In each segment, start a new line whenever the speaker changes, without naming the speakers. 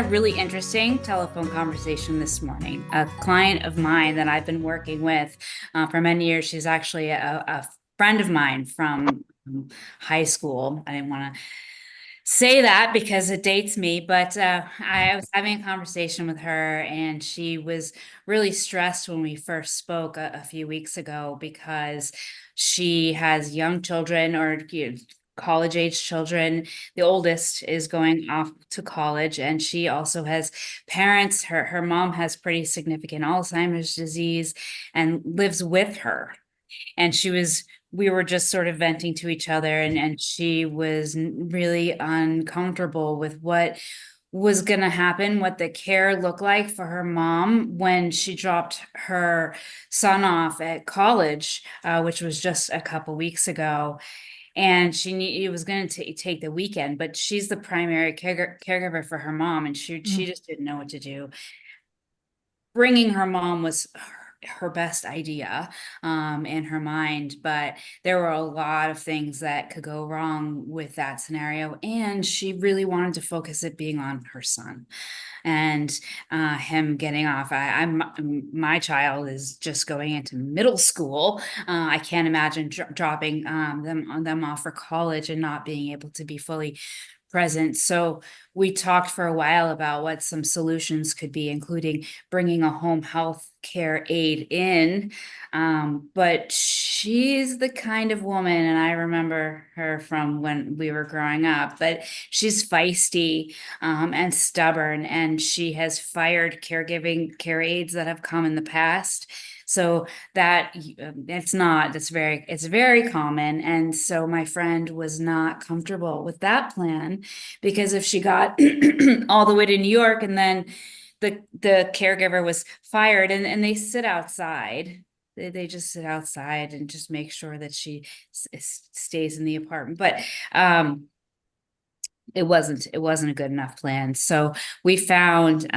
a really interesting telephone conversation this morning. A client of mine that I've been working with for many years, she's actually a friend of mine from high school. I didn't want to say that because it dates me, but I was having a conversation with her, and she was really stressed when we first spoke a few weeks ago because she has young children or college age children. The oldest is going off to college, and she also has parents. Her mom has pretty significant Alzheimer's disease and lives with her, and we were just sort of venting to each other, and she was really uncomfortable with what was going to happen, what the care looked like for her mom when she dropped her son off at college, which was just a couple weeks ago. And it was going to take the weekend, but she's the primary caregiver for her mom, and she
Mm.
just didn't know what to do. Bringing her mom was her best idea in her mind, but there were a lot of things that could go wrong with that scenario, and she really wanted to focus it being on her son and him getting off. My child is just going into middle school. I can't imagine dropping them off for college and not being able to be fully present. So we talked for a while about what some solutions could be, including bringing a home health care aide in. But she's the kind of woman, and I remember her from when we were growing up, but she's feisty and stubborn, and she has fired caregiving care aides that have come in the past. So that it's very common. And so my friend was not comfortable with that plan, because if she got all the way to New York and then the caregiver was fired, and they sit outside, they just sit outside and just make sure that she stays in the apartment. But it wasn't a good enough plan. So we found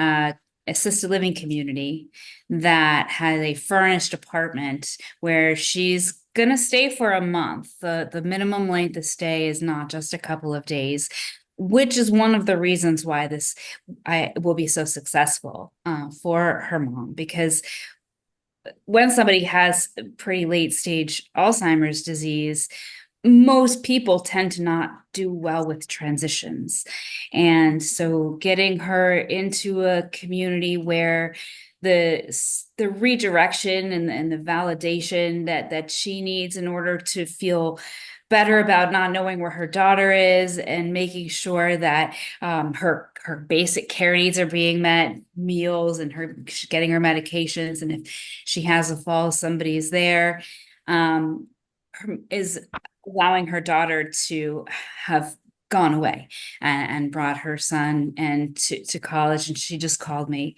assisted living community that has a furnished apartment where she's gonna stay for a month. The minimum length of stay is not just a couple of days, which is one of the reasons why this I will be so successful for her mom, because when somebody has pretty late stage Alzheimer's disease, most people tend to not do well with transitions. And so getting her into a community where the the redirection and the validation that she needs in order to feel better about not knowing where her daughter is, and making sure that her basic care needs are being met, meals, and her getting her medications, and if she has a fall, somebody's there, um, is allowing her daughter to have gone away and brought her son and to college. And she just called me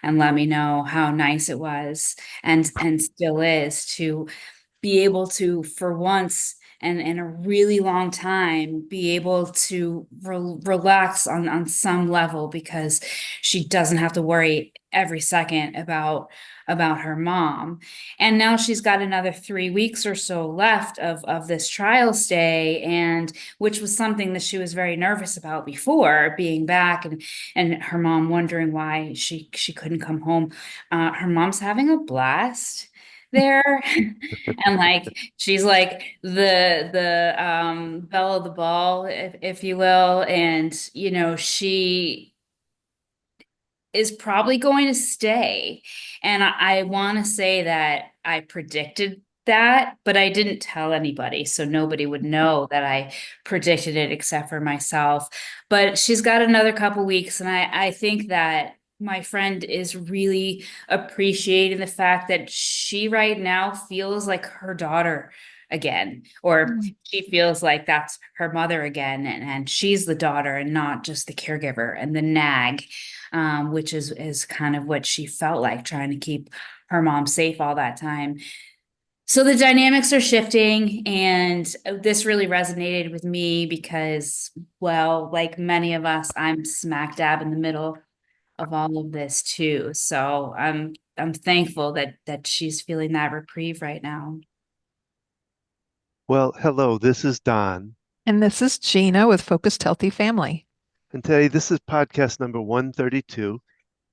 and let me know how nice it was, and still is, to be able to, for once and in a really long time, be able to relax on some level, because she doesn't have to worry every second about her mom. And now she's got another 3 weeks or so left of this trial stay, and which was something that she was very nervous about before, being back, and her mom wondering why she couldn't come home. Her mom's having a blast there. And like she's like the belle of the ball, if you will. And she is probably going to stay. And I want to say that I predicted that, but I didn't tell anybody, so nobody would know that I predicted it except for myself. But she's got another couple weeks, and I think that my friend is really appreciating the fact that she right now feels like her daughter again, or
Mm.
she feels like that's her mother again, and she's the daughter and not just the caregiver and the nag, which is kind of what she felt like, trying to keep her mom safe all that time. So the dynamics are shifting, and this really resonated with me because, well, like many of us, I'm smack dab in the middle of all of this too. So I'm thankful that she's feeling that reprieve right now.
Well, hello, this is Don.
And this is Gina with Focused Healthy Family. And today, this is podcast number 132,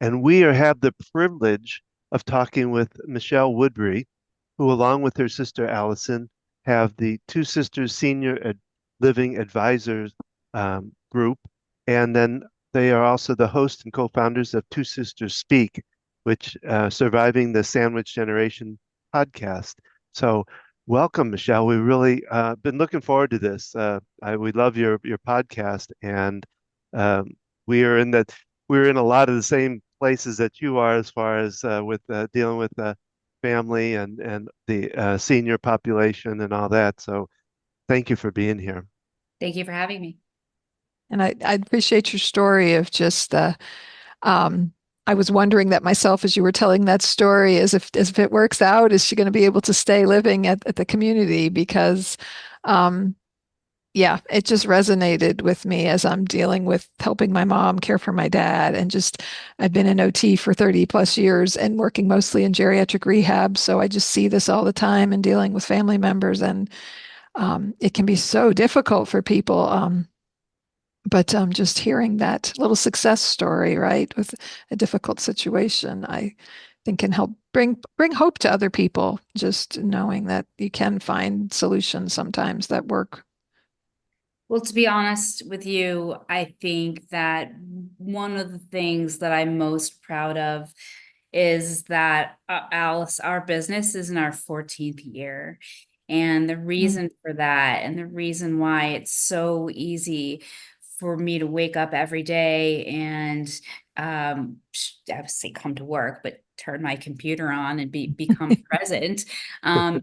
and have the privilege of talking with Michelle Woodbrey, who, along with her sister Alyson, have the 2Sisters Living Advisors group. And then they are also the host and co-founders of 2Sisters Speak, which Surviving the Sandwich Generation podcast. So welcome, Michelle. We really been looking forward to this. We love your podcast, and um, we are in that we're in a lot of the same places that you are as far as with dealing with family and the senior population and all that. So thank you for being here.
Thank you for having me.
And I appreciate your story of just um, I was wondering that myself as you were telling that story, as if it works out, is she going to be able to stay living at the community? Because um, yeah, it just resonated with me as I'm dealing with helping my mom care for my dad. And just, I've been in OT for 30 plus years and working mostly in geriatric rehab. So I just see this all the time and dealing with family members. And it can be so difficult for people. But just hearing that little success story, right, with a difficult situation, I think can help bring hope to other people. Just knowing that you can find solutions sometimes that work.
Well, to be honest with you, I think that one of the things that I'm most proud of is that Alice, our business is in our 14th year. And the
Mm.
reason for that, and the reason why it's so easy for me to wake up every day and I would say come to work, but turn my computer on and become present,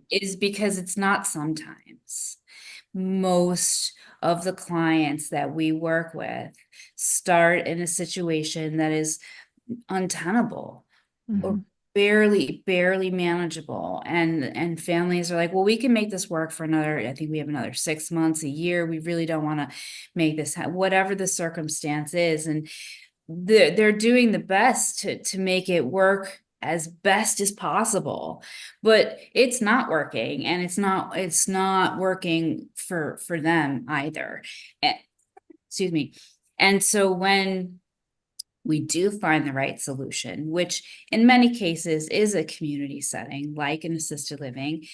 is because it's not sometimes. Most of the clients that we work with start in a situation that is untenable or
Mhm.
barely manageable, and families are like, well, we can make this work for another, I think we have another 6 months, a year, we really don't want to make this whatever the circumstance is, and they're doing the best to make it work as best as possible, but it's not working, and it's not working for them either. And, excuse me. And so when we do find the right solution, which in many cases is a community setting like an assisted living,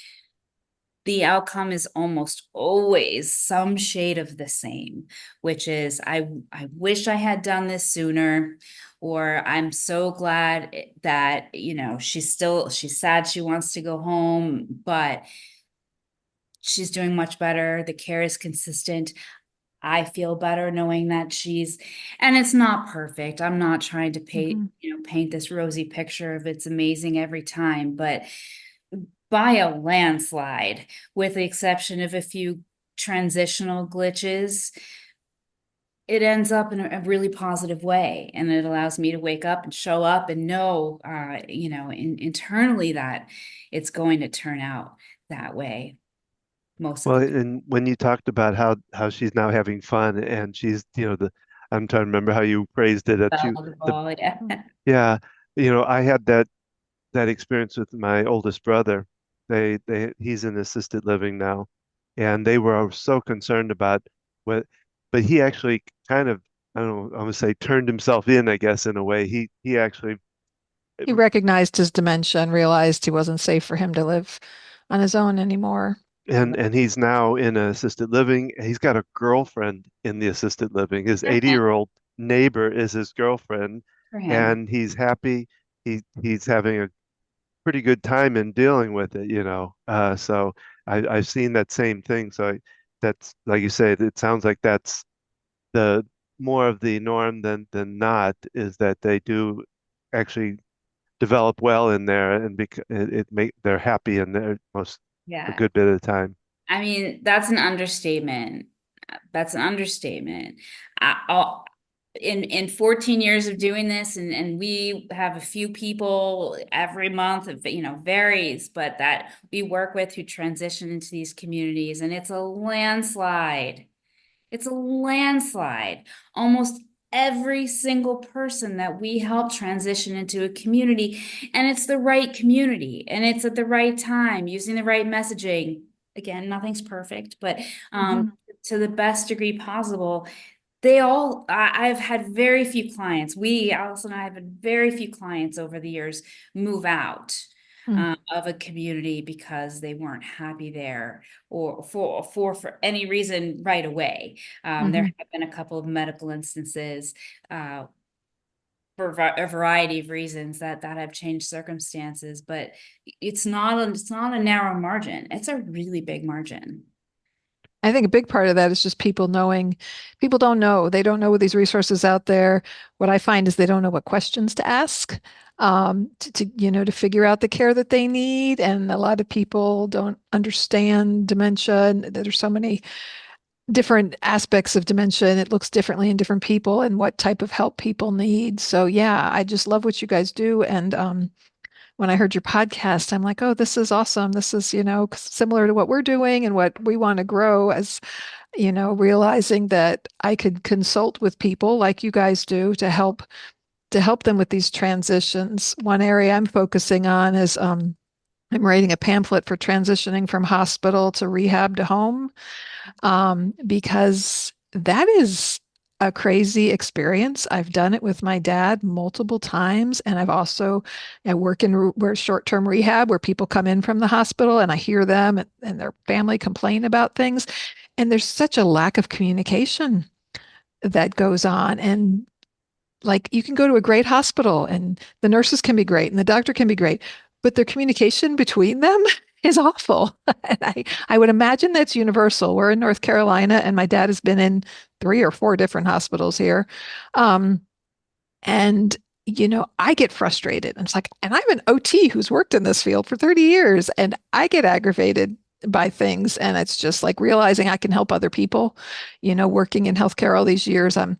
the outcome is almost always some shade of the same, which is I wish I had done this sooner, or I'm so glad that, she's sad she wants to go home, but she's doing much better. The care is consistent. I feel better knowing that and it's not perfect. I'm not trying to
Mhm.
paint this rosy picture of it's amazing every time, but by a landslide, with the exception of a few transitional glitches, it ends up in a really positive way. And it allows me to wake up and show up and know, internally that it's going to turn out that way most of
Well,
the
and when you talked about how she's now having fun and she's, the I'm trying to remember how you phrased it, that
time.
you the
Valuable, yeah.
yeah, I had that experience with my oldest brother. He's in assisted living now, and they were so concerned about what, but he actually kind of, I don't know, I'm gonna say turned himself in, I guess, in a way. He actually,
He recognized his dementia and realized he wasn't safe for him to live on his own anymore.
and he's now in an assisted living. He's got a girlfriend in the assisted living. His 80-year-old neighbor is his girlfriend,
For him.
and he's happy. He's having a pretty good time in dealing with it. So I've seen that same thing. So that's like you say, it sounds like that's the more of the norm than not, is that they do actually develop well in there, and it make they're happy in there most a
Yeah.
good bit of the time.
I mean, that's an understatement. That's an understatement. I'll, in 14 years of doing this, and we have a few people every month, varies, but that we work with who transition into these communities, and it's a landslide. It's a landslide. Almost every single person that we help transition into a community, and it's the right community, and it's at the right time, using the right messaging. Again, nothing's perfect, but
Mhm.
to the best degree possible, I've had very few clients. Alice and I have had very few clients over the years move out
Mm,
of a community because they weren't happy there or for any reason right away. There
mhm.
have been a couple of medical instances, for a variety of reasons that have changed circumstances, but it's not a narrow margin. It's a really big margin.
I think a big part of that is just people knowing, people don't know. They don't know these resources out there. What I find is they don't know what questions to ask to figure out the care that they need. And a lot of people don't understand dementia. And there's so many different aspects of dementia, and it looks differently in different people and what type of help people need. So yeah, I just love what you guys do. And when I heard your podcast, I'm like, oh, this is awesome. This is, similar to what we're doing and what we want to grow as, realizing that I could consult with people like you guys do to help them with these transitions. One area I'm focusing on is I'm writing a pamphlet for transitioning from hospital to rehab to home, because that is a crazy experience. I've done it with my dad multiple times, and I work in where short-term rehab where people come in from the hospital, and I hear them and their family complain about things, and there's such a lack of communication that goes on. And like you can go to a great hospital and the nurses can be great and the doctor can be great, but their communication between them is awful. And I would imagine that's universal. We're in North Carolina and my dad has been in 3 or 4 different hospitals here. Um, and I get frustrated. And it's like, and I'm an OT who's worked in this field for 30 years and I get aggravated by things. And it's just like realizing I can help other people, working in healthcare all these years. I'm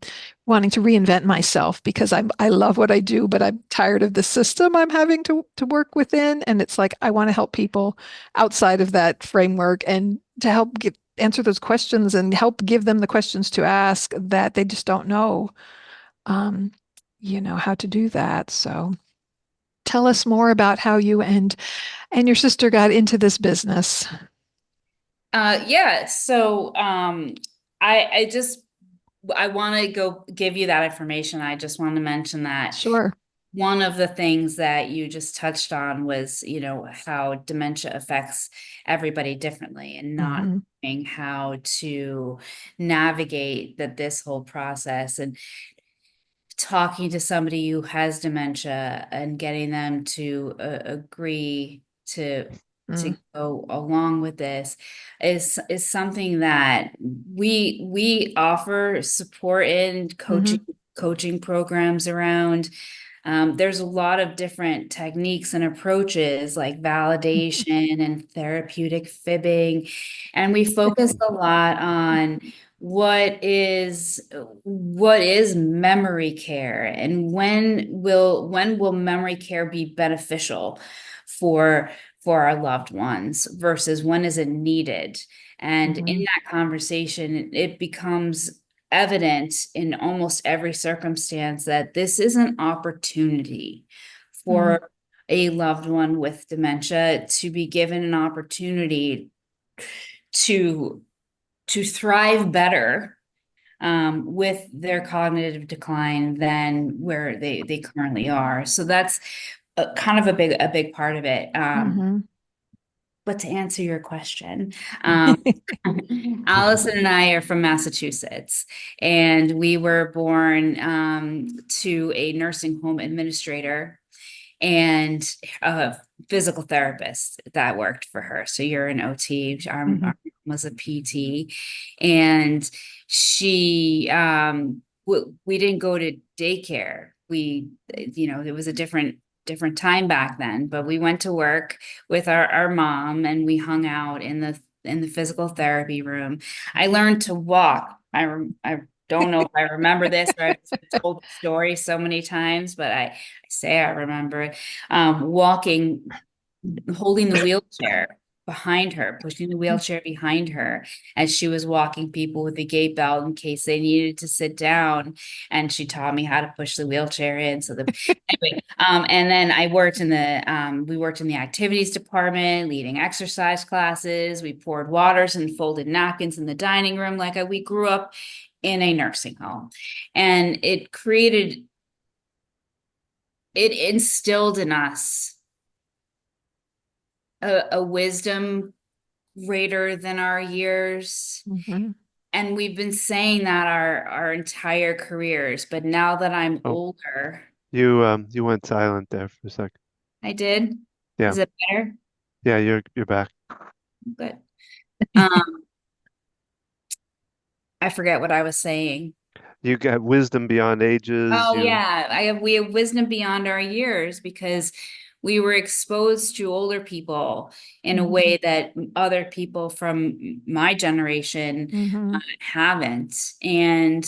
wanting to reinvent myself because I love what I do, but I'm tired of the system I'm having to work within. And it's like I want to help people outside of that framework and to help answer those questions and help give them the questions to ask that they just don't know. Um, how to do that. So tell us more about how you and your sister got into this business.
Yeah. So, I just, I want to go give you that information. I just want to mention that
Sure.
one of the things that you just touched on was, how dementia affects everybody differently and not
Hmm.
knowing how to navigate this whole process. And talking to somebody who has dementia and getting them to agree to
Mm-hmm.
go along with this is something that we offer support in coaching programs around. There's a lot of different techniques and approaches like validation and therapeutic fibbing, and we focus a lot on what is memory care and when will memory care be beneficial for our loved ones versus when is it needed. And in
Hmm.
that conversation it becomes evident in almost every circumstance that this is an opportunity
Hmm.
for a loved one with dementia to be given an opportunity to thrive better, with their cognitive decline than where they currently are. So that's kind of a big part of it.
Hmm.
But to answer your question, Allison and I are from Massachusetts, and we were born to a nursing home administrator and a physical therapist that worked for her. So you're an OT, our
Hmm.
mom was a PT, and she we didn't go to daycare. It was a different time back then, but we went to work with our mom and we hung out in the physical therapy room. I learned to walk. I don't know if I remember this or I've told the story so many times, but I say I remember it. Walking, holding the wheelchair behind her, pushing the wheelchair behind her as she was walking people with the gait belt in case they needed to sit down. And she taught me how to push the wheelchair in. So anyway, and then we worked in the activities department, leading exercise classes. We poured waters and folded napkins in the dining room. We grew up in a nursing home. And it instilled in us a wisdom greater than our years.
Mhm.
And we've been saying that our entire careers, but now that I'm
Oh,
older,
you went silent there for a sec.
I did.
Yeah.
Is it better?
Yeah, you're back.
Good. Um, I forget what I was saying.
You got wisdom beyond ages.
Oh
You
yeah, we have wisdom beyond our years because we were exposed to older people in a
Mhm.
way that other people from my generation
Mhm.
haven't. And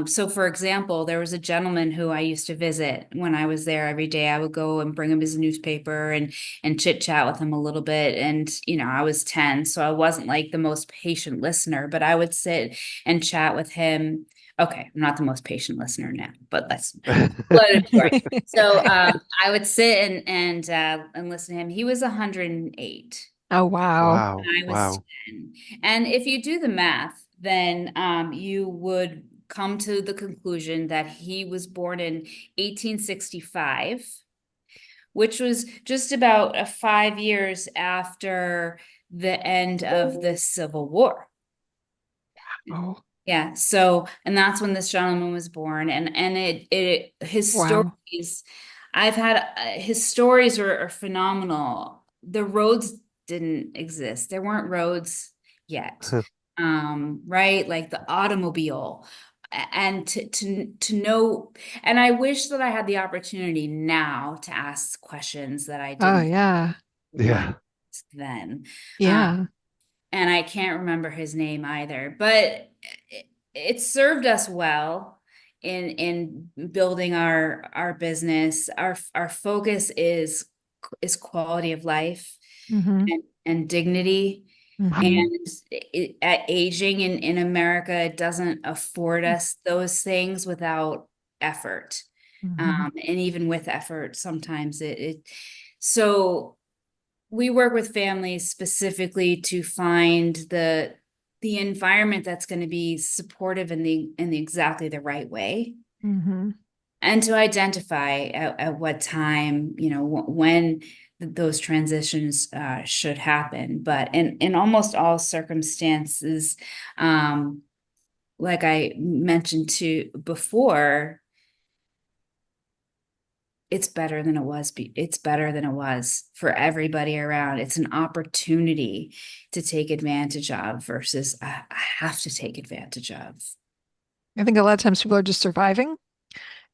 so for example, there was a gentleman who I used to visit when I was there every day. I would go and bring him his newspaper and chit chat with him a little bit. And I was 10, so I wasn't like the most patient listener, but I would sit and chat with him. Okay, I'm not the most patient listener now, but that's another story. So I would sit and listen to him. He was 108.
Oh, wow.
wow,
I was
wow.
10. And if you do the math, then you would come to the conclusion that he was born in 1865, which was just about 5 years after the end of the Civil War.
Oh,
Yeah, so and that's when this gentleman was born, and his
wow.
stories, I've had his stories are phenomenal. The roads didn't exist. There weren't roads yet. Right? Like the automobile. And to know, and I wish that I had the opportunity now to ask questions that I
Oh,
didn't
yeah.
want
Yeah.
then.
Yeah.
And I can't remember his name either, but it served us well in building our business. Our focus is quality of life
Mhm.
and dignity.
Mhm.
And at aging in America, it doesn't afford us those things without effort.
Mhm.
And even with effort, sometimes so we work with families specifically to find the environment that's going to be supportive in the exactly the right way,
Mhm.
and to identify at what time, when those transitions should happen. But in almost all circumstances, um, like I mentioned to before, it's better than it was for everybody around. It's an opportunity to take advantage of versus I have to take advantage of.
I think a lot of times people are just surviving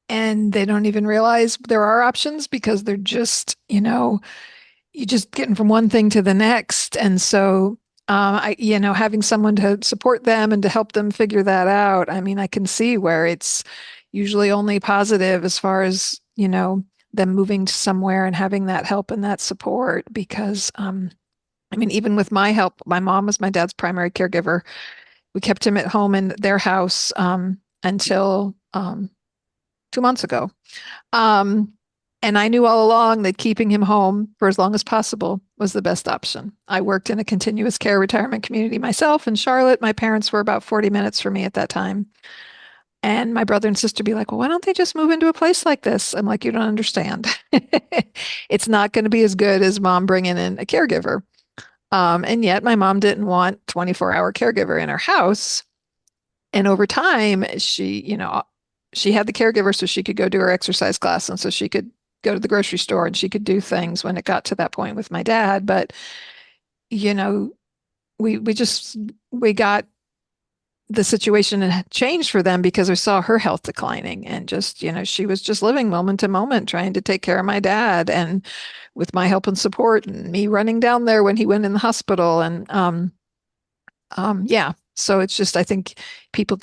and they don't even realize there are options because they're just, you just getting from one thing to the next. And so, having someone to support them and to help them figure that out. I mean, I can see where it's usually only positive as far as, them moving to somewhere and having that help and that support because, I mean, even with my help, my mom was my dad's primary caregiver. We kept him at home in their house until 2 months ago. Um, and I knew all along that keeping him home for as long as possible was the best option. I worked in a continuous care retirement community myself in Charlotte. My parents were about 40 minutes from me at that time. And my brother and sister be like, well, why don't they just move into a place like this? I'm like, you don't understand. It's not going to be as good as mom bringing in a caregiver. And yet my mom didn't want 24-hour caregiver in her house. And over time, she had the caregiver so she could go do her exercise class and so she could go to the grocery store and she could do things when it got to that point with my dad. But, you know, we got the situation had changed for them because we saw her health declining and just, she was just living moment to moment trying to take care of my dad and with my help and support and me running down there when he went in the hospital. And yeah. So it's just, I think people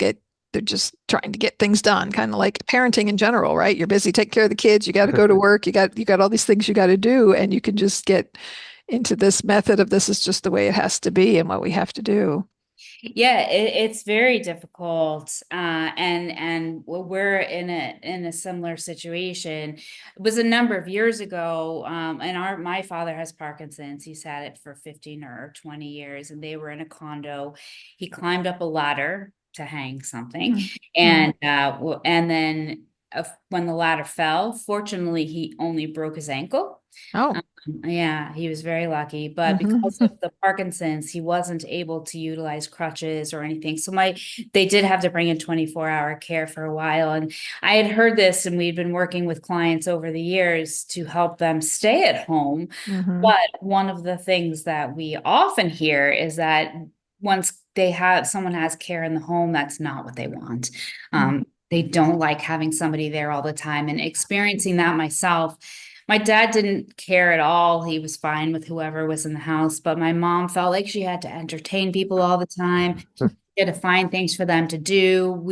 they're just trying to get things done, kind of like parenting in general, right? You're busy taking care of the kids, you got to go to work, you got all these things you got to do, and you can just get into this method of this is just the way it has to be and what we have to do.
Yeah, it's very difficult, and we're in a similar situation. It was a number of years ago, and my father has Parkinson's. He's had it for 15 or 20 years, and they were in a condo. He climbed up a ladder to hang something.
Mm.
And and then when the ladder fell, fortunately, he only broke his ankle.
Oh.
Yeah, he was very lucky, but
Mhm.
because of the Parkinson's, he wasn't able to utilize crutches or anything. So they did have to bring in 24-hour care for a while. And I had heard this, and we'd been working with clients over the years to help them stay at home.
Mhm.
But one of the things that we often hear is that once someone has care in the home, that's not what they want. They don't like having somebody there all the time, and experiencing that myself. My dad didn't care at all. He was fine with whoever was in the house, but my mom felt like she had to entertain people all the time. She had to find things for them to do.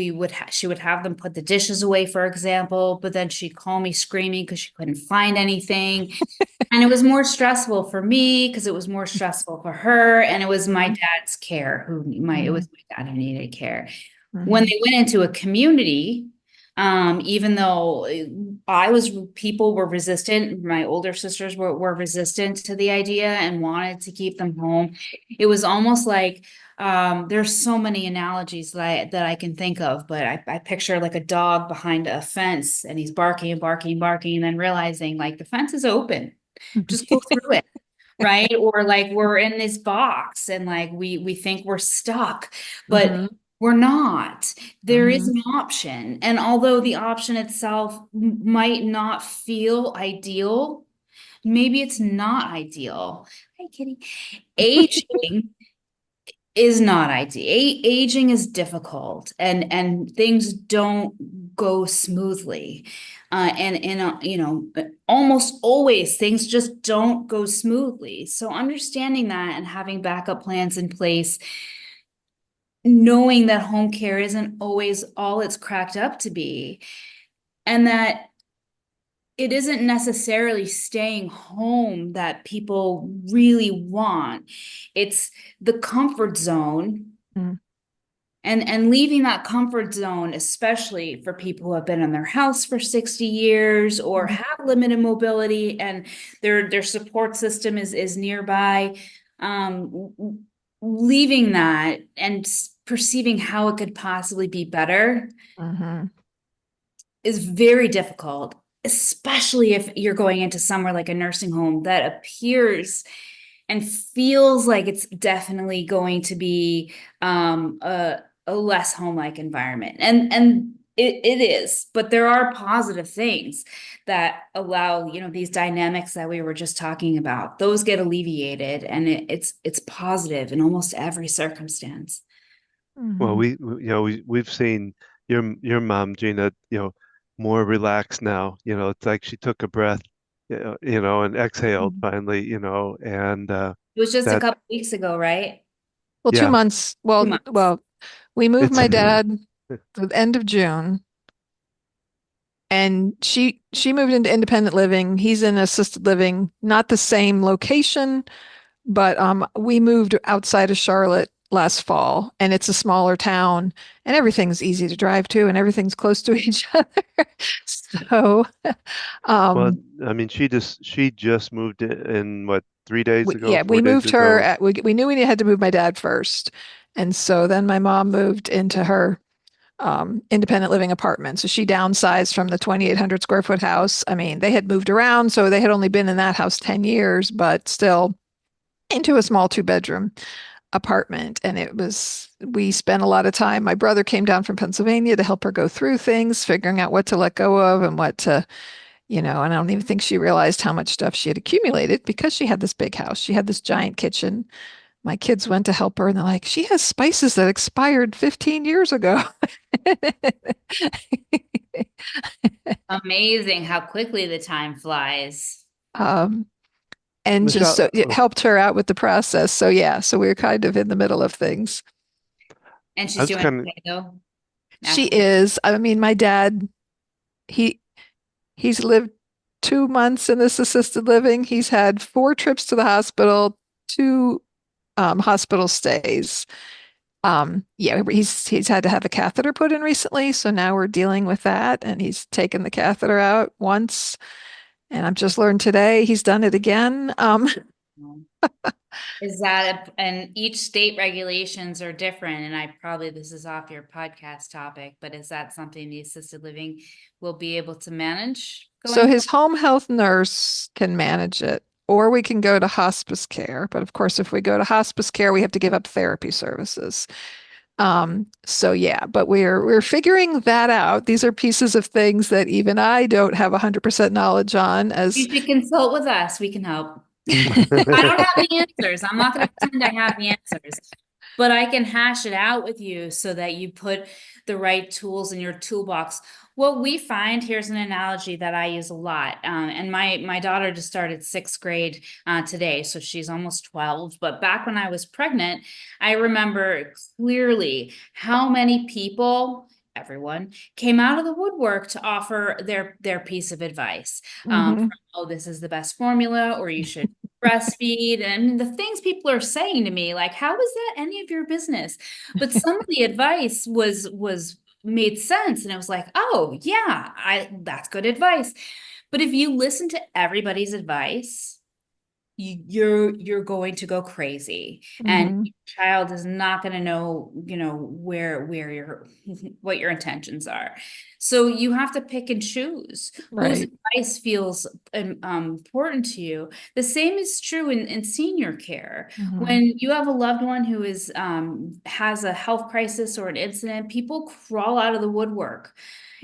She would have them put the dishes away, for example, but then she'd call me screaming because she couldn't find anything. And it was more stressful for me because it was more stressful for her. And it was my
Mhm.
dad's care it was my dad who needed care. When
Mhm.
they went into a community, even though people were resistant, my older sisters were resistant to the idea and wanted to keep them home. It was almost like, there's so many analogies that I can think of, but I picture like a dog behind a fence and he's barking and barking and barking, and then realizing like the fence is open, just go through it. Right. Or like we're in this box and like we think we're stuck, but
Mhm.
we're not. There is
Mhm.
an option. And although the option itself might not feel ideal, maybe it's not ideal. Hi, kitty. Aging is not ideal. Aging is difficult, and things don't go smoothly. Almost always things just don't go smoothly. So understanding that and having backup plans in place, knowing that home care isn't always all it's cracked up to be, and that it isn't necessarily staying home that people really want. It's the comfort zone,
Mm.
and leaving that comfort zone, especially for people who have been in their house for 60 years or
Mhm.
have limited mobility and their support system is nearby. Leaving that and perceiving how it could possibly be better
Mhm.
is very difficult, especially if you're going into somewhere like a nursing home that appears and feels like it's definitely going to be a less home-like environment. And it is, but there are positive things that allow, these dynamics that we were just talking about. Those get alleviated, and it's positive in almost every circumstance.
Well,
Mhm.
we've seen your mom, Gina, more relaxed now. It's like she took a breath, and exhaled
Mhm.
finally, and
It was just a
that,
couple weeks ago, right?
Well,
yeah,
2 months.
2 months.
We moved
it's
my dad the end of June, and she moved into independent living. He's in assisted living, not the same location, but we moved outside of Charlotte last fall, and it's a smaller town, and everything's easy to drive to, and everything's close to each other. So,
well,
um,
I mean, she just moved in what, 3 days ago,
yeah,
four
we
days
moved her.
ago.
We knew we had to move my dad first, and so then my mom moved into her independent living apartment. So she downsized from the 2,800 square foot house. I mean, they had moved around, so they had only been in that house 10 years, but still into a small 2 bedroom apartment. And we spent a lot of time. My brother came down from Pennsylvania to help her go through things, figuring out what to let go of and what to, and I don't even think she realized how much stuff she had accumulated because she had this big house. She had this giant kitchen. My kids went to help her and they're like, she has spices that expired 15 years ago.
Amazing how quickly the time flies.
um, and just
Michelle,
so it helped her out with the process. So yeah, so we were kind of in the middle of things.
And
I
she's
was
doing
kind of,
okay though.
She
After
is. I mean, my dad, he he's lived 2 months in this assisted living. He's had 4 trips to the hospital, two hospital stays. Yeah, he's had to have a catheter put in recently, so now we're dealing with that, and he's taken the catheter out once, and I've just learned today he's done it again.
Is that, and each state regulations are different, and this is off your podcast topic, but is that something the assisted living will be able to manage
So
going
his home health nurse can manage it, or we can go to hospice care. But of course, if we go to hospice care, we have to give up therapy services. So yeah, but we're figuring that out. These are pieces of things that even I don't have 100% knowledge on as
You should consult with us. We can help. I don't have the answers. I'm not going to pretend I have the answers, but I can hash it out with you so that you put the right tools in your toolbox. What we find, here's an analogy that I use a lot. And my daughter just started sixth grade today, so she's almost 12. But back when I was pregnant, I remember clearly how many people, everyone, came out of the woodwork to offer their piece of advice.
Mhm.
Oh, this is the best formula, or you should breastfeed, and the things people are saying to me, like, how is that any of your business? But some of the advice was made sense, and it was like, oh yeah, I that's good advice. But if you listen to everybody's advice, you're going to go crazy, and
Mhm.
your child is not going to know, where your what your intentions are. So you have to pick and choose whose
Right.
advice feels important to you. The same is true in senior care.
Mhm.
When you have a loved one who is has a health crisis or an incident, people crawl out of the woodwork.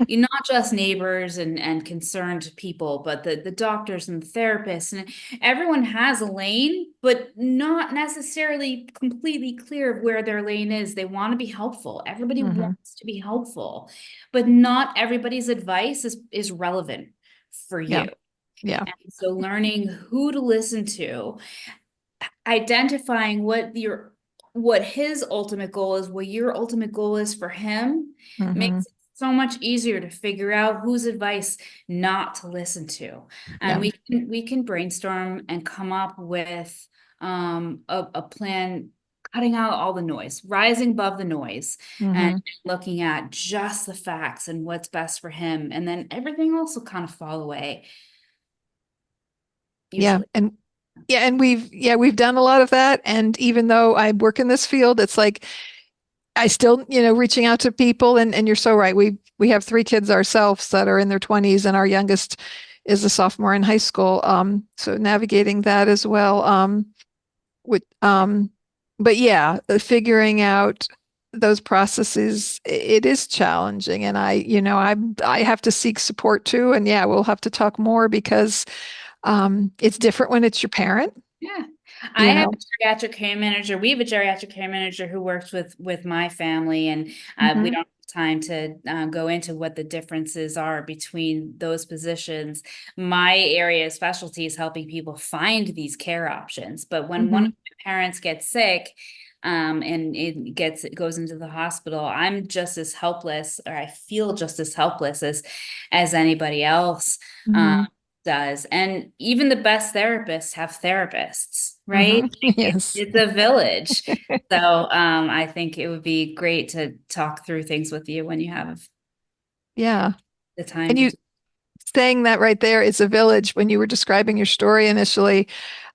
You not just neighbors and concerned people, but the doctors and the therapists, and everyone has a lane, but not necessarily completely clear of where their lane is. They want to be helpful. Everybody
Mhm.
wants to be helpful, but not everybody's advice is relevant for
Yeah.
you.
Yeah.
And so learning who to listen to, identifying what his ultimate goal is, what your ultimate goal is for him,
Mhm.
makes it so much easier to figure out whose advice not to listen to. And
Yeah.
we can brainstorm and come up with a plan, cutting out all the noise, rising above the noise, and
Mhm.
looking at just the facts and what's best for him. And then everything else will kind of fall away,
Yeah.
usually.
And we've done a lot of that. And even though I work in this field, it's like I still, reaching out to people, and you're so right. We have three kids ourselves that are in their 20s, and our youngest is a sophomore in high school. So navigating that as well. With but yeah, figuring out those processes, it is challenging. And I have to seek support too. And yeah, we'll have to talk more because it's different when it's your parent,
Yeah. I
you
have
know.
a geriatric care manager. We have a geriatric care manager who works with my family, and we
Hmm.
don't have time to go into what the differences are between those positions. My area of specialty is helping people find these care options. But when one of
Hmm.
my parents gets sick, and it goes into the hospital, I'm just as helpless, or I feel just as helpless as anybody else. Um,
Hmm.
does. And even the best therapists have therapists, right?
Hmm. Yes.
It's a village. So I think it would be great to talk through things with you when you have
Yeah.
the time
And
to
you
do.
saying that right there is a village when you were describing your story initially,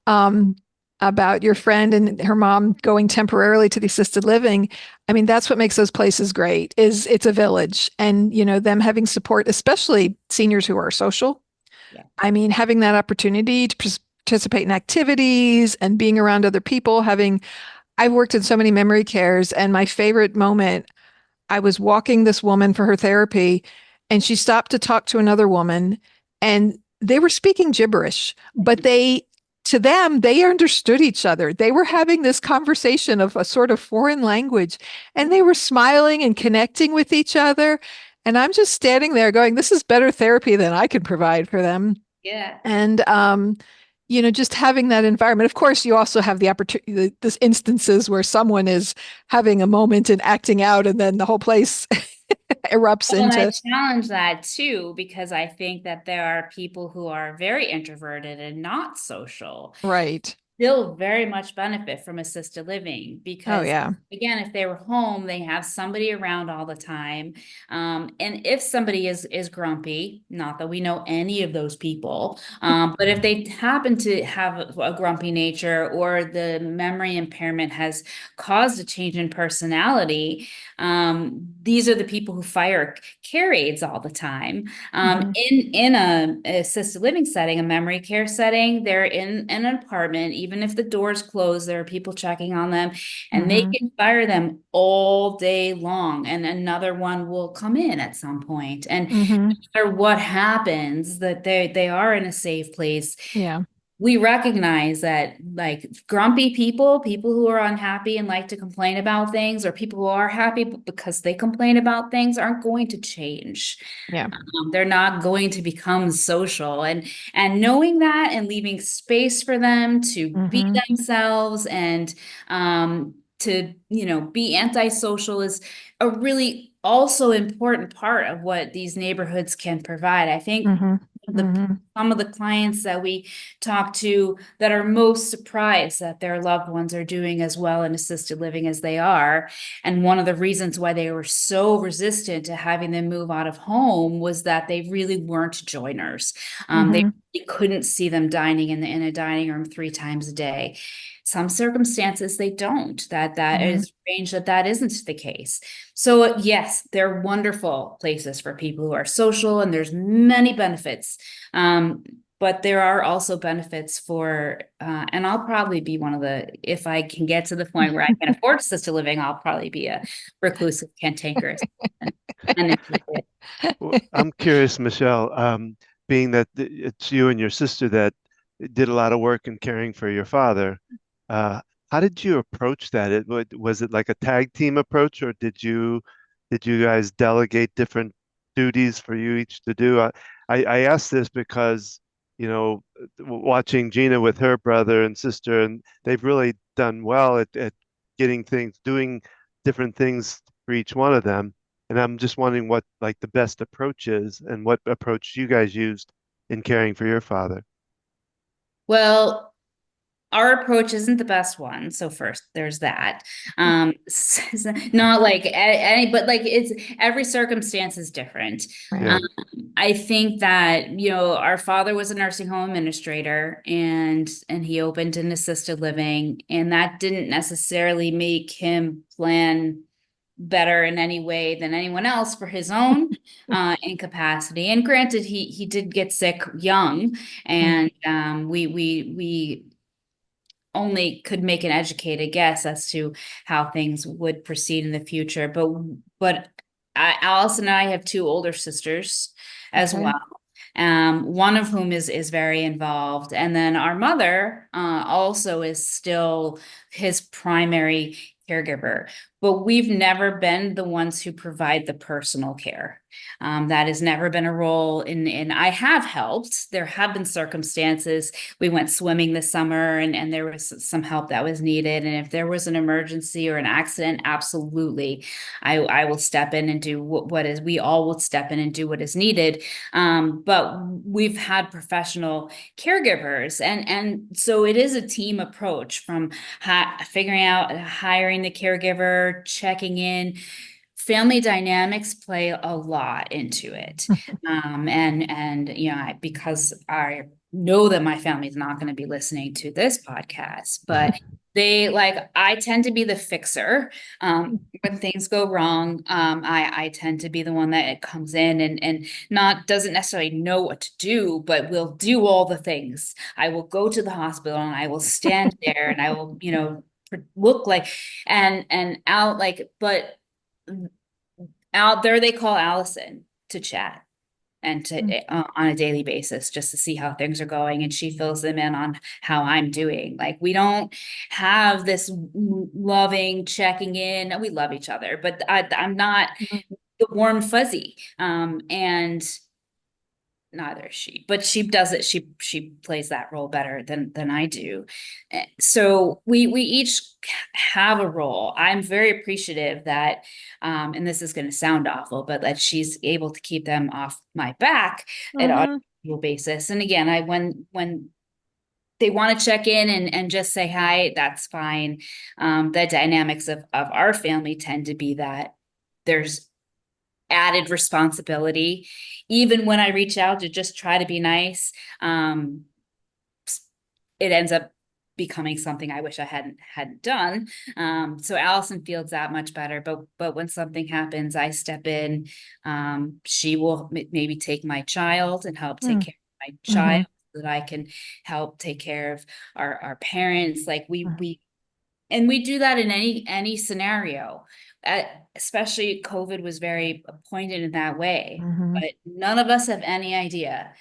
um, about your friend and her mom going temporarily to the assisted living. I mean, that's what makes those places great is it's a village and, them having support, especially seniors who are social.
Yeah.
I mean, having that opportunity to participate in activities and being around other people, I've worked in so many memory cares, and my favorite moment, I was walking this woman for her therapy, and she stopped to talk to another woman, and they were speaking gibberish, but to them, they understood each other. They were having this conversation of a sort of foreign language, and they were smiling and connecting with each other. And I'm just standing there going, this is better therapy than I could provide for them.
Yeah.
And just having that environment. Of course, you also have the opportunity, this instances where someone is having a moment and acting out, and then the whole place erupts
Well, and I
into
challenge that too, because I think that there are people who are very introverted and not social.
right.
still very much benefit from assisted living
Oh,
because
yeah.
again, if they were home, they have somebody around all the time. And if somebody is grumpy, not that we know any of those people, but if they happen to have a grumpy nature or the memory impairment has caused a change in personality, these are the people who fire care aides all the time.
Mhm.
In a assisted living setting, a memory care setting, they're in an apartment. Even if the door's closed, there are people checking on them, and they
Mhm.
can fire them all day long. And another one will come in at some point. And
Mhm.
no matter what happens, that they are in a safe place.
Yeah.
We recognize that like grumpy people who are unhappy and like to complain about things, or people who are happy because they complain about things, aren't going to change.
Yeah.
They're not going to become social, and knowing that and leaving space for them to be
Mhm.
themselves and to be antisocial is a really also important part of what these neighborhoods can provide. I think
Mhm.
the
Mhm.
some of the clients that we talk to that are most surprised that their loved ones are doing as well in assisted living as they are. And one of the reasons why they were so resistant to having them move out of home was that they really weren't joiners. They
Mhm.
really couldn't see them dining in a dining room 3 times a day. Some circumstances they don't. That
Mhm.
is strange that isn't the case. So yes, they're wonderful places for people who are social, and there's many benefits. But there are also benefits for, and I'll probably be one of the, if I can get to the point where I can afford assisted living, I'll probably be a reclusive cantankerous and
Well, I'm curious, Michelle, being that it's you and your sister that did a lot of work in caring for your father, uh, how did you approach that? Was it like a tag team approach, or did you guys delegate different duties for you each to do? I ask this because, watching Gina with her brother and sister, and they've really done well at getting things, doing different things for each one of them. And I'm just wondering what like the best approach is and what approach you guys used in caring for your father.
well, our approach isn't the best one. So first, there's that. Not like any, but like it's every circumstance is different.
Right.
Um,
Yeah.
I think that, our father was a nursing home administrator and he opened an assisted living, and that didn't necessarily make him plan better in any way than anyone else for his own incapacity. And granted, he did get sick young,
Mm.
and we only could make an educated guess as to how things would proceed in the future. But Alice and I have two older sisters as
Okay.
well. One of whom is very involved, and then our mother also is still his primary caregiver. But we've never been the ones who provide the personal care. That has never been a role in I have helped. There have been circumstances. We went swimming this summer, and there was some help that was needed. And if there was an emergency or an accident, absolutely, I will step in and do what is, we all will step in and do what is needed. But we've had professional caregivers, and so it is a team approach from figuring out hiring the caregiver, checking in. Family dynamics play a lot into it. And because I know that my family is not going to be listening to this podcast, but I tend to be the fixer. When things go wrong, I tend to be the one that comes in and not doesn't necessarily know what to do, but will do all the things. I will go to the hospital and I will stand there and I will, look like and out like, but out there they call Alyson to chat and
Mm.
to on a daily basis just to see how things are going, and she fills them in on how I'm doing. Like, we don't have this loving checking in. We love each other, but I'm not
Mhm.
the warm fuzzy. And neither is she, but she does it. She plays that role better than I do. So we each have a role. I'm very appreciative that, and this is going to sound awful, but that she's able to keep them off my back at on
Mhm.
a basis. And again, I when they want to check in and just say hi, that's fine. The dynamics of our family tend to be that there's added responsibility. Even when I reach out to just try to be nice, it ends up becoming something I wish I hadn't done. So Alyson feels that much better. But when something happens, I step in. She will maybe take my child and help take care of my child, so that I can help take care of our parents. Like we do that in any scenario. Especially COVID was very pointed in that way. But none of us have any idea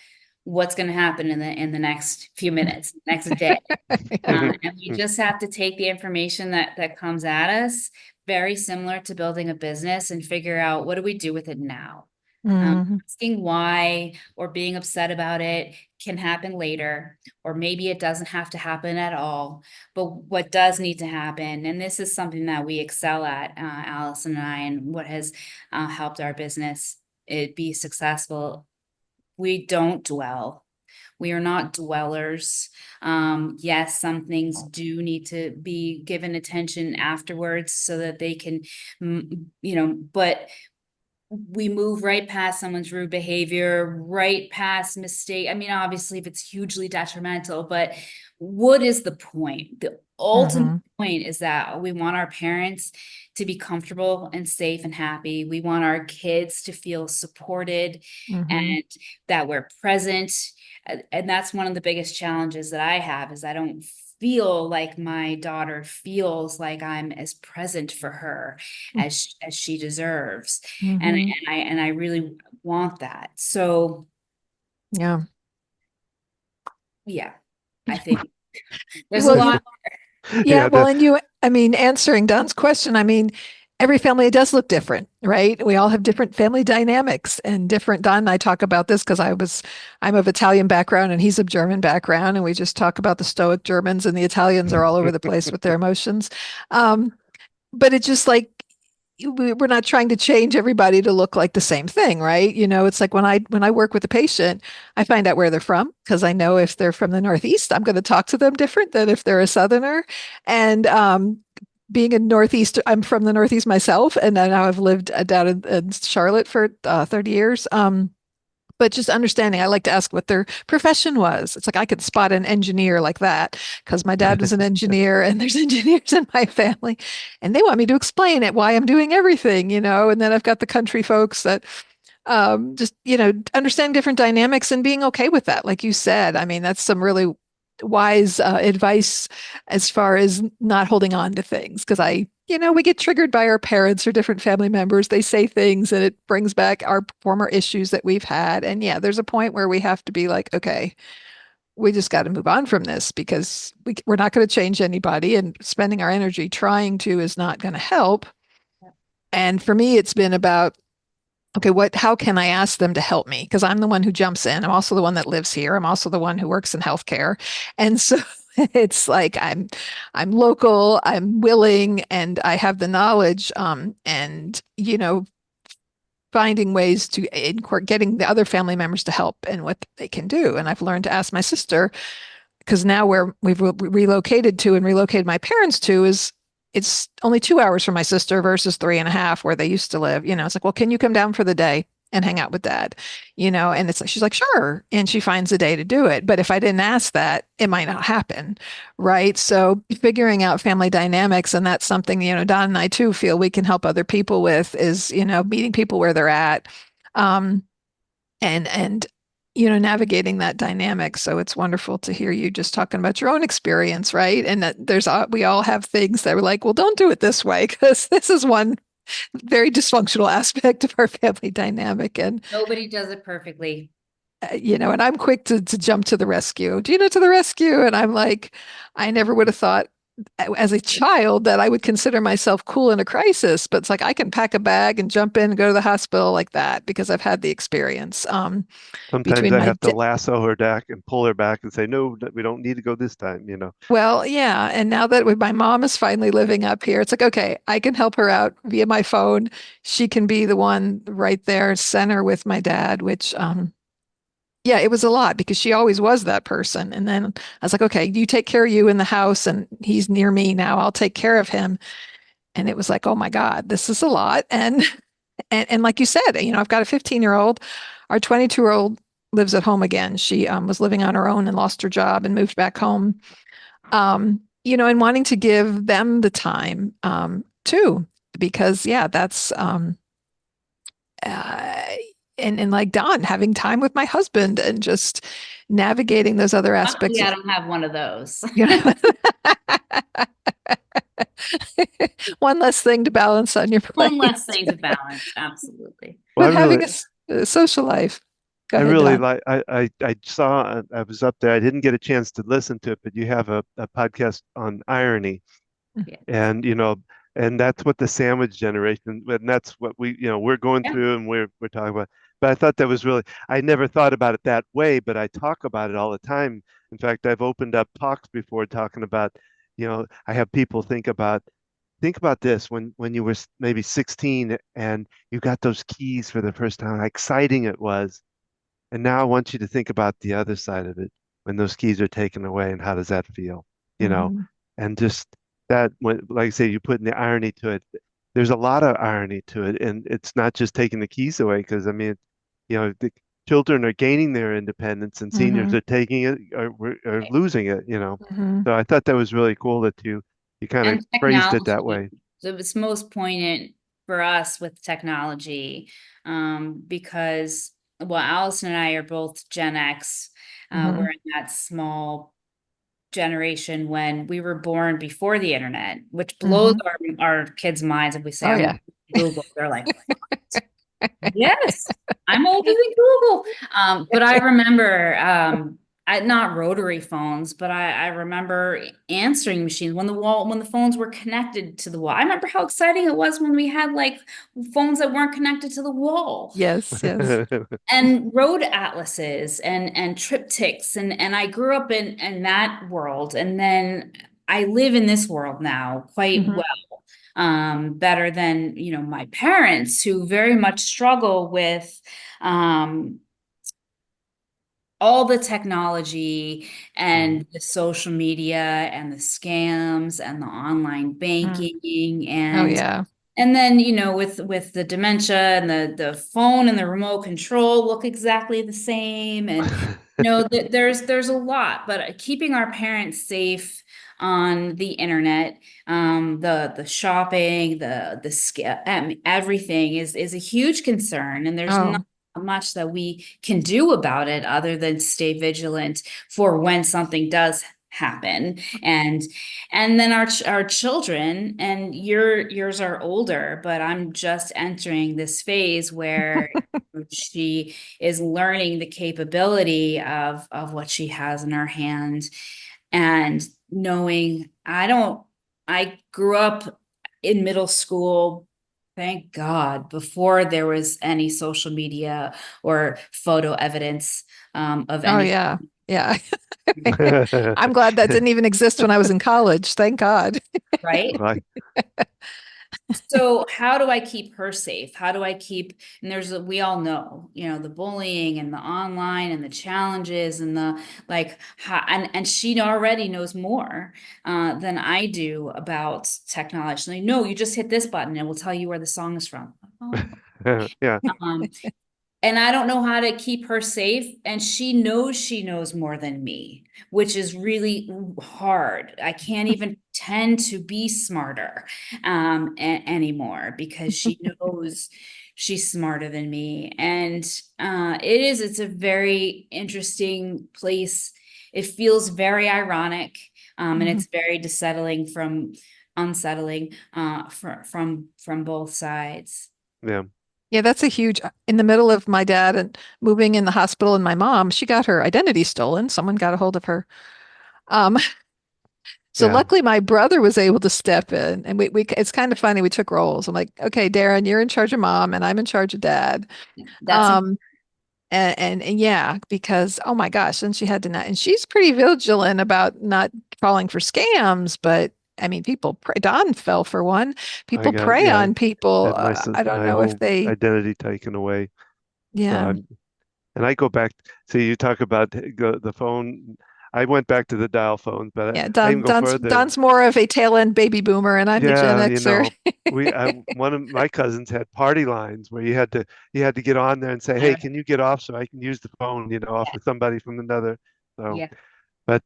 what's going to happen in the next few minutes, next day. And we just have to take the information that comes at us, very similar to building a business, and figure out, what do we do with it now? Asking why or being upset about it can happen later, or maybe it doesn't have to happen at all. But what does need to happen, and this is something that we excel at, Alyson and I, and what has helped our business it be successful, we don't dwell. We are not dwellers. Yes, some things do need to be given attention afterwards so that they can, but we move right past someone's rude behavior, right past mistake. I mean, obviously, if it's hugely detrimental, but what is the point? The ultimate point is that we want our parents to be comfortable and safe and happy. We want our kids to feel supported and that we're present. And that's one of the biggest challenges that I have, is I don't feel like my daughter feels like I'm as present for her as she deserves. And I really want that. So
yeah,
I think there's
Well,
a lot.
yeah, well, and I mean, answering Don's question, I mean, every family does look different, right? We all have different family dynamics and different. Don and I talk about this because I'm of Italian background and he's of German background, and we just talk about the stoic Germans, and the Italians are all over the place with their emotions. But it's just like, we're not trying to change everybody to look like the same thing, right? It's like when I work with a patient, I find out where they're from, because I know if they're from the Northeast, I'm going to talk to them different than if they're a Southerner. And being a Northeast, I'm from the Northeast myself, and now I've lived down in Charlotte for 30 years. But just understanding, I like to ask what their profession was. It's like I could spot an engineer like that because my dad was an engineer, and there's engineers in my family, and they want me to explain it, why I'm doing everything. And then I've got the country folks that just, understand different dynamics and being okay with that. Like you said, I mean, that's some really wise advice as far as not holding on to things. Because we get triggered by our parents or different family members. They say things and it brings back our former issues that we've had. And yeah, there's a point where we have to be like, okay, we just got to move on from this, because we're not going to change anybody, and spending our energy trying to is not going to help. And for me, it's been about, okay, how can I ask them to help me? Because I'm the one who jumps in. I'm also the one that lives here. I'm also the one who works in healthcare. And so it's like I'm local, I'm willing, and I have the knowledge, and finding ways to getting the other family members to help and what they can do. And I've learned to ask my sister, because now where we've relocated to and relocated my parents to is, it's only 2 hours from my sister versus 3.5 where they used to live. It's like, well, can you come down for the day and hang out with dad? And it's like, she's like, sure. And she finds a day to do it. But if I didn't ask that, it might not happen. Right. So figuring out family dynamics, and that's something, Don and I too feel we can help other people with, is, meeting people where they're at. And navigating that dynamic. So it's wonderful to hear you just talking about your own experience, right? And that we all have things that are like, well, don't do it this way, because this is one very dysfunctional aspect of our family dynamic. And
Nobody does it perfectly.
And I'm quick to jump to the rescue. To the rescue. And I'm like, I never would have thought as a child that I would consider myself cool in a crisis, but it's like I can pack a bag and jump in and go to the hospital like that, because I've had the experience.
Sometimes I have to lasso her back and pull her back and say, no, we don't need to go this time,
Well, yeah. And now that my mom is finally living up here, it's like, okay, I can help her out via my phone. She can be the one right there, center with my dad, which, yeah, it was a lot because she always was that person. And then I was like, okay, you take care of you in the house and he's near me now. I'll take care of him. And it was like, oh my God, this is a lot. And like you said, I've got a 15-year-old. Our 22-year-old lives at home again. She was living on her own and lost her job and moved back home. And wanting to give them the time too, because yeah, that's uh, and like Don, having time with my husband and just navigating those other aspects
Luckily, I
of,
don't have one of those.
you know, one less thing to balance on your
One less
plate.
thing to balance. Absolutely.
Well,
But having a social life. Go
I
ahead,
really
Don.
like, I saw, I was up there. I didn't get a chance to listen to it, but you have a podcast on irony.
Yes.
And, and that's what the sandwich generation, and that's what we're going
Yeah.
through and we're talking about. But I thought that was really, I never thought about it that way, but I talk about it all the time. In fact, I've opened up talks before talking about, I have people think about this when you were maybe 16 and you got those keys for the first time, how exciting it was. And now I want you to think about the other side of it when those keys are taken away and how does that feel? You know,
Mhm.
and just that when, like I say, you put in the irony to it. There's a lot of irony to it, and it's not just taking the keys away because I mean, the children are gaining their independence and seniors
Mhm.
are taking it or losing it.
Mhm.
So I thought that was really cool that you kind of
And
phrased it that
technology.
way.
So it's most poignant for us with technology, because well, Allison and I are both Gen X.
Mhm.
We're in that small generation when we were born before the internet, which blows
Mhm.
our kids' minds if we say
Oh
I'm
yeah.
on Google. They're like, yes, I'm older than Google. But I remember, not rotary phones, but I remember answering machines when the phones were connected to the wall. I remember how exciting it was when we had like phones that weren't connected to the wall,
Yes, yes.
and road atlases and triptychs, and I grew up in that world, and then I live in this world now quite
Mhm.
well, better than my parents, who very much struggle with um, all the technology
Mhm.
and the social media and the scams and the online
Mm.
banking,
Oh
and
yeah.
then with the dementia and the phone and the remote control look exactly the same, and there's a lot, but keeping our parents safe on the internet, the shopping, everything is a huge concern, and there's not
Oh.
much that we can do about it other than stay vigilant for when something does happen. And then our children, and yours are older, but I'm just entering this phase where she is learning the capability of what she has in her hand, and knowing I grew up in middle school, thank God, before there was any social media or photo evidence, of
Oh
any,
yeah. Yeah. I'm glad that didn't even exist when I was in college. Thank God.
right?
Right.
So how do I keep her safe? How do I keep, and we all know, the bullying and the online and the challenges and the like, and she already knows more than I do about technology. She's like, no, you just hit this button and we'll tell you where the song is from. Oh.
Yeah.
Um, and I don't know how to keep her safe. And she knows more than me, which is really hard. I can't even pretend to be smarter anymore, because she knows she's smarter than me. And it's a very interesting place. It feels very ironic, and
Mhm.
it's very unsettling, from both sides.
Yeah.
Yeah, that's a huge, in the middle of my dad and moving in the hospital and my mom, she got her identity stolen. Someone got a hold of her. Um, so
Yeah.
luckily my brother was able to step in and we it's kind of funny. We took roles. I'm like, okay, Darren, you're in charge of mom and I'm in charge of dad.
That's
Um, and yeah, because oh my goch, and she had to not, and she's pretty vigilant about not falling for scams, but I mean, people prey. Don fell for one.
I
People
got,
prey
yeah,
on people.
had my
I don't
my
know if
whole
they,
identity taken away. So
yeah.
And I go back, so you talk about the phone. I went back to the dial phones, but
Yeah,
I even go further.
Don's more of a tail end baby boomer, and I'm the Gen
Yeah,
Xer.
one of my cousins had party lines where you had to get on there and say, "Hey, can you get off so I can use the phone, off with somebody from another." So,
Yeah.
but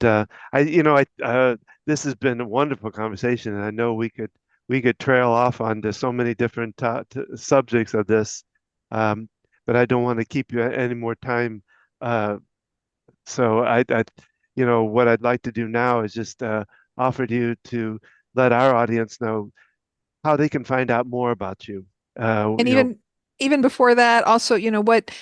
this has been a wonderful conversation, and I know we could trail off onto so many different subjects of this, um, but I don't want to keep you any more time. Uh, so what I'd like to do now is just offer to you to let our audience know how they can find out more about you.
And even before that, also, what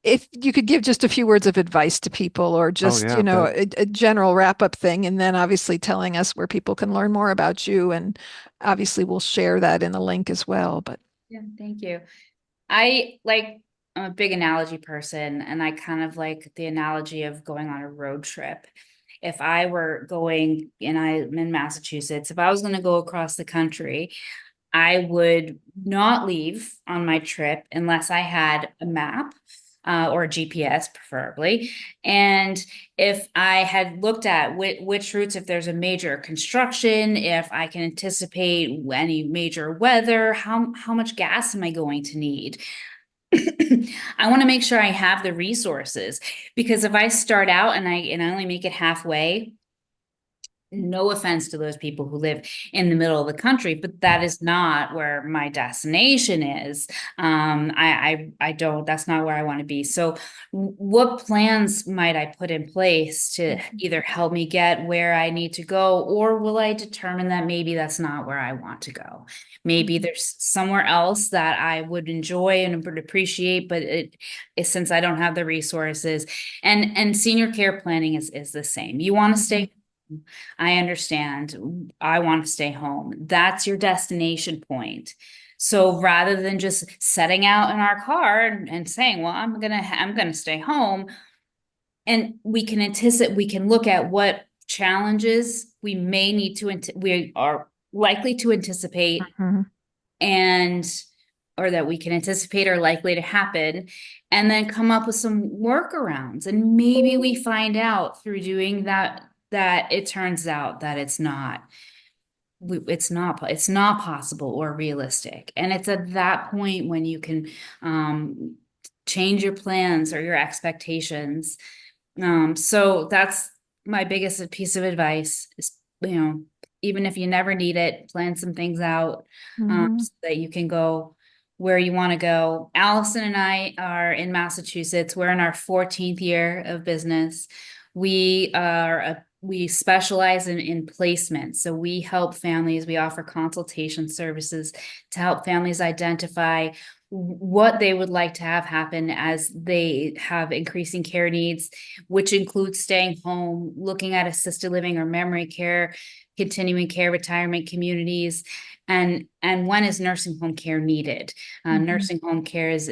if you could give just a few words of advice to people, or
Oh
just,
yeah, but
a general wrap up thing, and then obviously telling us where people can learn more about you, and obviously we'll share that in a link as well. But
Yeah, thank you. I like, I'm a big analogy person, and I kind of like the analogy of going on a road trip. If I were going, and I'm in Massachusetts, if I was going to go across the country, I would not leave on my trip unless I had a map, or a GPS preferably. And if I had looked at which routes, if there's a major construction, if I can anticipate any major weather, how much gas am I going to need? I want to make sure I have the resources, because if I start out and I only make it halfway, no offense to those people who live in the middle of the country, but that is not where my destination is. I don't, that's not where I want to be. So what plans might I put in place to either help me get where I need to go, or will I determine that maybe that's not where I want to go? Maybe there's somewhere else that I would enjoy and would appreciate, but it is, since I don't have the resources. And senior care planning is the same. You want to stay, I understand. I want to stay home. That's your destination point. So rather than just setting out in our car and saying, well, I'm gonna stay home, and we can anticipate, we can look at what challenges we may need to, we are likely to anticipate,
Mhm.
and or that we can anticipate are likely to happen, and then come up with some workarounds. And maybe we find out through doing that that it turns out that it's not possible or realistic. And it's at that point when you can change your plans or your expectations. So that's my biggest piece of advice is, even if you never need it, plan some things out,
Mhm.
so that you can go where you want to go. Alyson and I are in Massachusetts. We're in our 14th year of business. We specialize in placement. So we help families, we offer consultation services to help families identify what they would like to have happen as they have increasing care needs, which includes staying home, looking at assisted living or memory care, continuing care, retirement communities, and when is nursing home care needed? Nursing home care is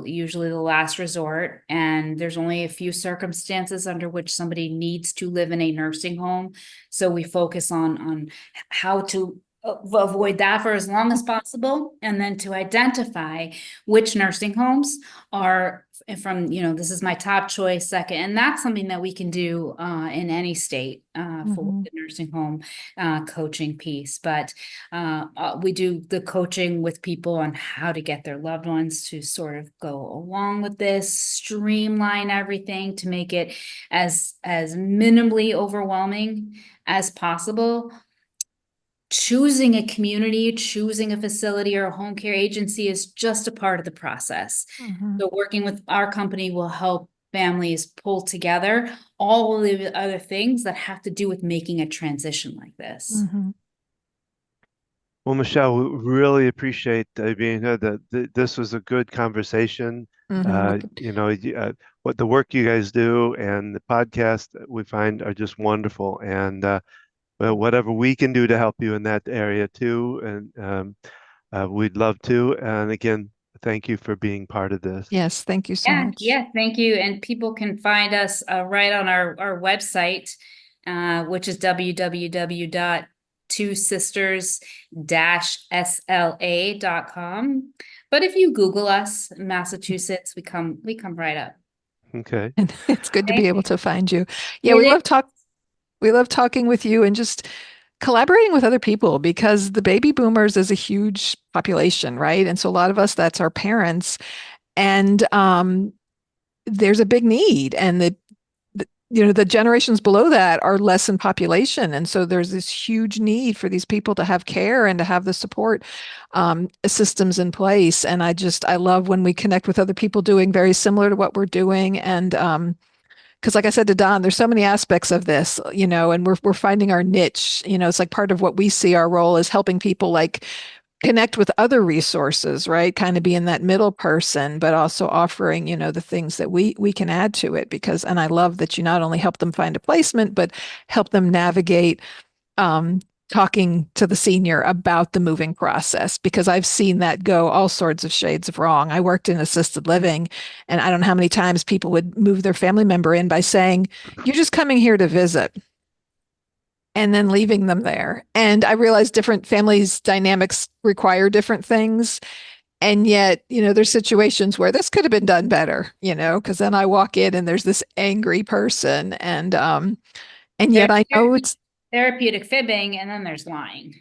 usually the last resort, and there's only a few circumstances under which somebody needs to live in a nursing home. So we focus on how to avoid that for as long as possible, and then to identify which nursing homes are from, this is my top choice, second, and that's something that we can do in any state for
Mhm.
the nursing home coaching piece. But we do the coaching with people on how to get their loved ones to sort of go along with this, streamline everything to make it as minimally overwhelming as possible. Choosing a community, choosing a facility or a home care agency is just a part of the process.
Mhm.
So working with our company will help families pull together all of the other things that have to do with making a transition like this.
Mhm.
well, Michelle, we really appreciate being here. This was a good conversation.
Mhm.
What the work you guys do and the podcast we find are just wonderful. And well, whatever we can do to help you in that area too, and we'd love to. And again, thank you for being part of this.
Yes, thank you so
Yeah,
much.
yeah, thank you. And people can find us right on our website, which is www.2sisters-sla.com. But if you Google us, Massachusetts, we come right up.
Okay.
And it's good to
Thank
be
you.
able to find you. Yeah,
It is.
we love talking with you and just collaborating with other people because the baby boomers is a huge population, right? And so a lot of us, that's our parents. And there's a big need. And the generations below that are less in population. And so there's this huge need for these people to have care and to have the support systems in place. And I love when we connect with other people doing very similar to what we're doing. And because like I said to Don, there's so many aspects of this, and we're finding our niche. It's like part of what we see our role is helping people like connect with other resources, right? Kind of being that middle person, but also offering, the things that we can add to it and I love that you not only help them find a placement, but help them navigate talking to the senior about the moving process because I've seen that go all sorts of shades of wrong. I worked in assisted living and I don't know how many times people would move their family member in by saying, "You're just coming here to visit." And then leaving them there. And I realize different families' dynamics require different things. And yet, there's situations where this could have been done better, because then I walk in and there's this angry person and yet I know it's
Therapeutic fibbing, and then there's lying.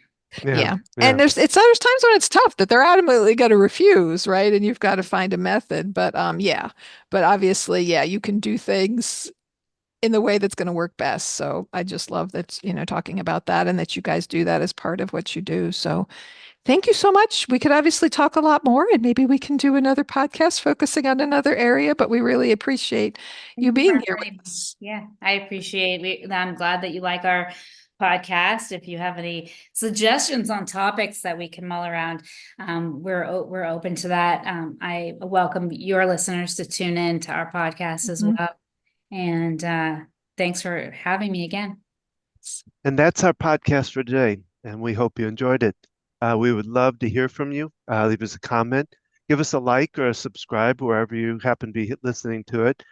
yeah. And there's times when it's tough that they're adamantly going to refuse, right? And you've got to find a method. But yeah. But obviously, yeah, you can do things in the way that's going to work best. So I just love that, talking about that and that you guys do that as part of what you do. So thank you so much. We could obviously talk a lot more and maybe we can do another podcast focusing on another area, but we really appreciate you being here with us.
Yeah, I appreciate it. I'm glad that you like our podcast. If you have any suggestions on topics that we can mull around, we're open to that. I welcome your listeners to tune in to our podcast as well. And thanks for having me again.
And that's our podcast for today. And we hope you enjoyed it. We would love to hear from you. Leave us a comment, give us a like or a subscribe wherever you happen to be listening to it.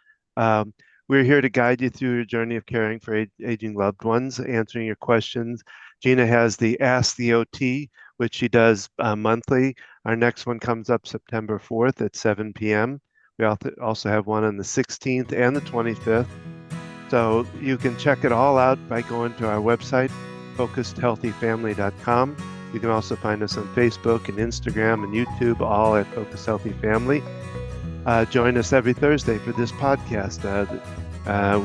We're here to guide you through your journey of caring for aging loved ones, answering your questions. Gina has the Ask the OT, which she does monthly. Our next one comes up September 4th at 7 p.m. We also have one on the 16th and the 25th. So you can check it all out by going to our website, focusedhealthyfamily.com. You can also find us on Facebook and Instagram and YouTube, all at Focus Healthy Family. Join us every Thursday for this podcast.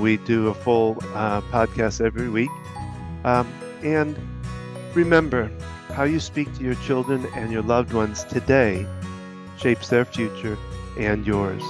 We do a full podcast every week. And remember, how you speak to your children and your loved ones today shapes their future and yours.